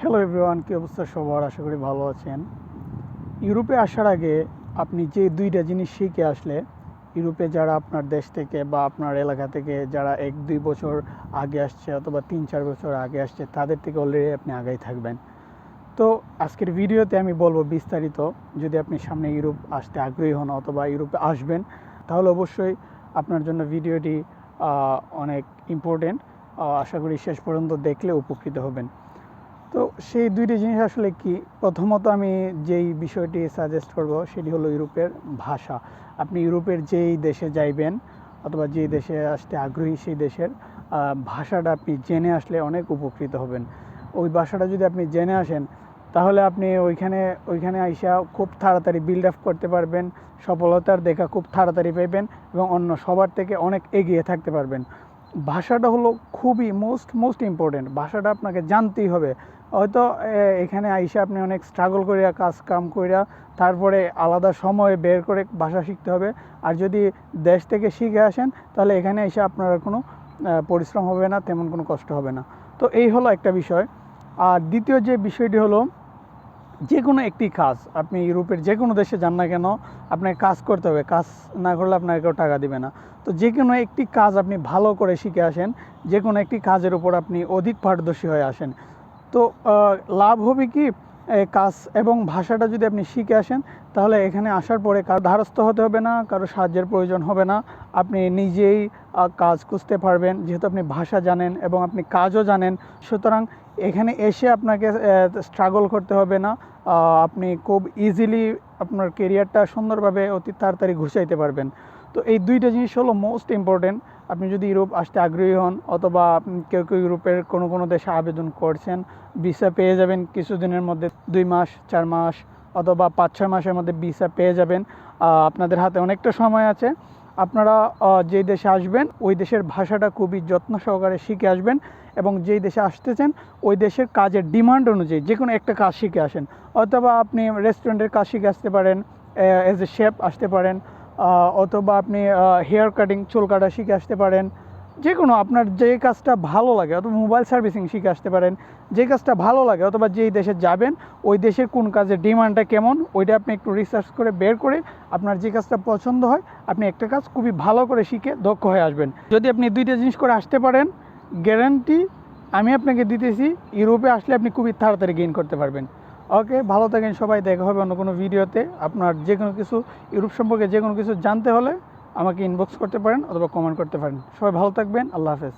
Hello everyone, কী অবস্থা সবার? আশা করি ভালো আছেন। ইউরোপে আসার আগে আপনি যে দুইটা জিনিস শিখে আসলে ইউরোপে যারা আপনার দেশ থেকে বা আপনার এলাকা থেকে যারা 1-2 বছর আগে আসছে অথবা 3-4 বছর আগে আসছে তাদের থেকে অলরেডি আপনি আগেই থাকবেন। তো আজকের ভিডিওতে আমি বলবো বিস্তারিত। যদি আপনি সামনে ইউরোপ আসতে আগ্রহী হন অথবা ইউরোপে আসবেন, তাহলে অবশ্যই আপনার জন্য ভিডিওটি অনেক ইম্পর্টেন্ট। আশা করি শেষ পর্যন্ত দেখলে উপকৃত হবেন। তো সেই দুইটি জিনিস আসলে কি, প্রথমত আমি যেই বিষয়টি সাজেস্ট করব সেটি হলো ইউরোপের ভাষা। আপনি ইউরোপের যেই দেশে যাইবেন অথবা যেই দেশে আসতে আগ্রহী সেই দেশের ভাষাটা আপনি জেনে আসলে অনেক উপকৃত হবেন। ওই ভাষাটা যদি আপনি জেনে আসেন তাহলে আপনি ওইখানে আইসা খুব তাড়াতাড়ি বিল্ড আপ করতে পারবেন, সফলতার দেখা খুব তাড়াতাড়ি পাইবেন এবং অন্য সবার থেকে অনেক এগিয়ে থাকতে পারবেন। ভাষাটা হলো খুবই মোস্ট ইম্পর্টেন্ট। ভাষাটা আপনাকে জানতেই হবে। হয়তো এখানে আইসা আপনি অনেক স্ট্রাগল করিয়া কাজ কাম কইরা তারপরে আলাদা সময় বের করে ভাষা শিখতে হবে। আর যদি দেশ থেকে শিখে আসেন তাহলে এখানে এসে আপনার কোনো পরিশ্রম হবে না, তেমন কোনো কষ্ট হবে না। তো এই হলো একটা বিষয়। আর দ্বিতীয় যে বিষয়টি হলো, যে কোনো একটি কাজ আপনি ইউরোপের যে কোনো দেশে যান না কেন আপনাকে কাজ করতে হবে। কাজ না করলে আপনাকে কেউ টাকা দিবে না। তো যে কোনো একটি কাজ আপনি ভালো করে শিখে আসেন, যে কোনো একটি কাজের উপর আপনি অধিক পারদর্শী হয়ে আসেন। তো লাভ হবে কি, কাজ এবং ভাষাটা যদি আপনি শিখে আসেন তাহলে এখানে আসার পরে কারো ধারস্থ হতে হবে না, কারো সাহায্যের প্রয়োজন হবে না। আপনি নিজেই কাজ খুঁজতে পারবেন, যেহেতু আপনি ভাষা জানেন এবং আপনি কাজও জানেন। সুতরাং এখানে এসে আপনাকে স্ট্রাগল করতে হবে না। আপনি খুব ইজিলি আপনার কেরিয়ারটা সুন্দরভাবে অতি তাড়াতাড়ি ঘুষাইতে পারবেন। তো এই দুইটা জিনিস হলো মোস্ট ইম্পর্টেন্ট। আপনি যদি ইউরোপ আসতে আগ্রহী হন অথবা কেউ ইউরোপের কোনো দেশে আবেদন করছেন, ভিসা পেয়ে যাবেন কিছুদিনের মধ্যে। 2 মাস 4 মাস অথবা 5-6 মাসের মধ্যে ভিসা পেয়ে যাবেন। আপনাদের হাতে অনেকটা সময় আছে। আপনারা যেই দেশে আসবেন ওই দেশের ভাষাটা খুবই যত্ন সহকারে শিখে আসবেন এবং যেই দেশে আসতেছেন ওই দেশের কাজের ডিমান্ড অনুযায়ী যে কোনো একটা কাজ শিখে আসেন। অথবা আপনি রেস্টুরেন্টের কাজ শিখে আসতে পারেন, অ্যাজ এ শেফ আসতে পারেন, অথবা আপনি হেয়ার কাটিং চুল কাটা শিখে আসতে পারেন। যে কোনো আপনার যে কাজটা ভালো লাগে, অথবা মোবাইল সার্ভিসিং শিখে আসতে পারেন। যে কাজটা ভালো লাগে অথবা যেই দেশে যাবেন ওই দেশের কোন কাজের ডিমান্ডটা কেমন ওইটা আপনি একটু রিসার্চ করে বের করে আপনার যে কাজটা পছন্দ হয় আপনি একটা কাজ খুবই ভালো করে শিখে দক্ষ হয়ে আসবেন। যদি আপনি দুইটা জিনিস করে আসতে পারেন, গ্যারান্টি আমি আপনাকে দিতেছি ইউরোপে আসলে আপনি খুবই তাড়াতাড়ি গেইন করতে পারবেন। ওকে, ভালো থাকেন সবাই। দেখা হবে অন্য কোনো ভিডিওতে। আপনার যে কোনো কিছু ইউরোপ সম্পর্কে যে কোনো কিছু জানতে হলে আমাকে ইনবক্স করতে পারেন অথবা কমেন্ট করতে পারেন। সবাই ভালো থাকবেন। আল্লাহ হাফেজ।